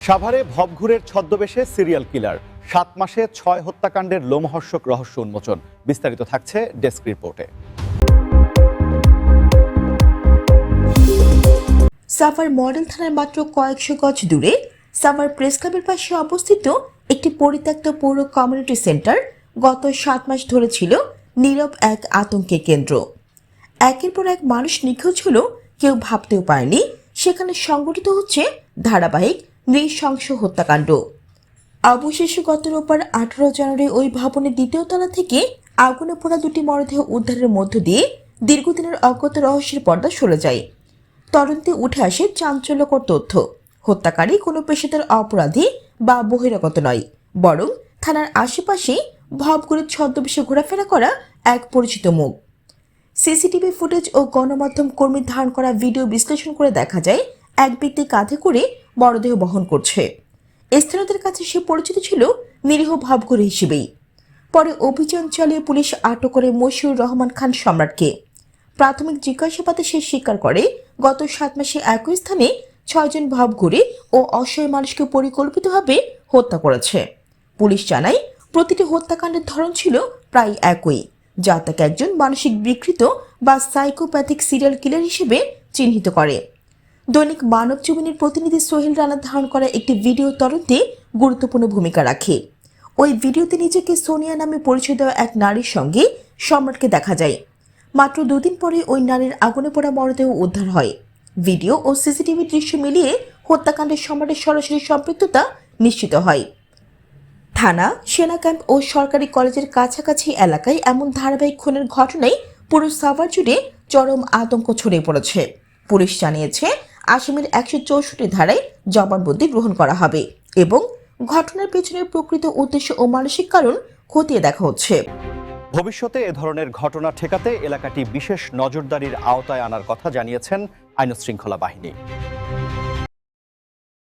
সাভারে ভবঘুরের ছদ্মবেশে serial killer ৭ মাসে ৬ হত্যাকাণ্ডের লোমহর্ষক রহস্য উন্মোচন। বিস্তারিত থাকছে ডেস্ক রিপোর্টে। সাভার মডেল থানার মাত্র কয়েকশো গজ দূরে সাভার প্রেস ক্লাবের পাশে অবস্থিত একটি পরিত্যক্ত পৌর কমিউনিটি সেন্টার গত ৭ মাস ধরে ছিল নীরব এক আতঙ্কের কেন্দ্র। একের পর এক মানুষ নিখোঁজ হলো, কেউ ভাবতেও পারেনি সেখানে সংঘটিত হচ্ছে ধারাবাহিক নৃশংস হত্যাকাণ্ড। অবশেষে গত রোববার 18 জানুয়ারি ওই ভবনের দ্বিতীয় তলা থেকে আগুনে পোড়া দুটি মরদেহ উদ্ধারের মধ্য দিয়ে দীর্ঘদিনের অজ্ঞাত রহস্যের পর্দা সরে যায়। তদন্তে উঠে আসে চাঞ্চল্যকর তথ্য। হত্যাকারী কোনো পেশাদার অপরাধী বা বহিরাগত নয়, বরং থানার আশেপাশে ভবঘুরের ছদ্মবেশে ঘোরাফেরা করা এক পরিচিত মুখ। সিসিটিভি ফুটেজ ও গণমাধ্যম কর্মী ধারণ করা ভিডিও বিশ্লেষণ করে দেখা যায় এক ব্যক্তি কাঁধে করে মরদেহ বহন করছে। স্থানীয়দের কাছে সে পরিচিত ছিল নিরীহ ভবঘুরে হিসেবেই। পরে অভিযান চালিয়ে পুলিশ আটক করে মশিউর রহমান খান সম্রাটকে। প্রাথমিক জিজ্ঞাসাবাদে সে স্বীকার করে গত ৭ মাসে একই স্থানে ৬ জন ভবঘুরে ও অসহায় মানুষকে পরিকল্পিতভাবে হত্যা করেছে। পুলিশ জানায় প্রতিটি হত্যাকাণ্ডের ধরন ছিল প্রায় একই, যা তাকে একজন মানসিক বিকৃত বা সাইকোপ্যাথিক সিরিয়াল কিলার হিসেবে চিহ্নিত করে। দৈনিক মানব জীবনের প্রতিনিধি সোহেল রানা ধারণ করা একটি ভিডিও তদন্তে গুরুত্বপূর্ণ ভূমিকা রাখে। ওই ভিডিওতে নিজেকে সোনিয়া নামে পরিচয় দেওয়া এক নারীর সঙ্গে সম্রাটকে দেখা যায়। মাত্র 2 দিন পরে ওই নারীর আগুনে পোড়া মরদেহ উদ্ধার হয়। ভিডিও ও সিসিটিভি দৃশ্য মিলিয়ে হত্যাকাণ্ডের সম্রাটের সরাসরি সম্পৃক্ততা নিশ্চিত হয়। থানা, সেনা ক্যাম্প ও সরকারি কলেজের কাছাকাছি এলাকায় এমন ধারাবাহিক খুনের ঘটনায় পুরো সাভার জুড়ে চরম আতঙ্ক ছড়িয়ে পড়েছে। পুলিশ জানিয়েছে আসামির 164 ধারায় জবানবন্দি গ্রহণ করা হবে এবং ঘটনার পেছনের প্রকৃত উদ্দেশ্য ও মানসিক কারণ খতিয়ে দেখা হচ্ছে। ভবিষ্যতে এ ধরনের ঘটনা ঠেকাতে এলাকাটি বিশেষ নজরদারির আওতায় আনার কথা জানিয়েছেন আইনশৃঙ্খলা বাহিনী।